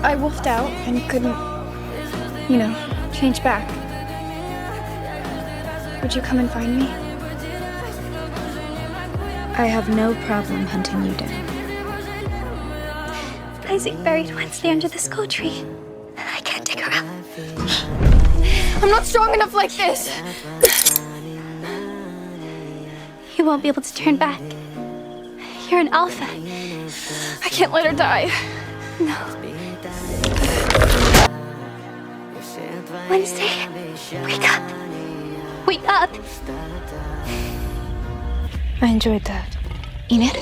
I wolfed out and couldn't, change back. Would you come and find me? I have no problem hunting you down. Isaac buried Wednesday under the skull tree. I can't dig her up. I'm not strong enough like this! You won't be able to turn back. You're an alpha. I can't let her die. No. Wednesday, wake up. Wake up. I enjoyed that. Enid?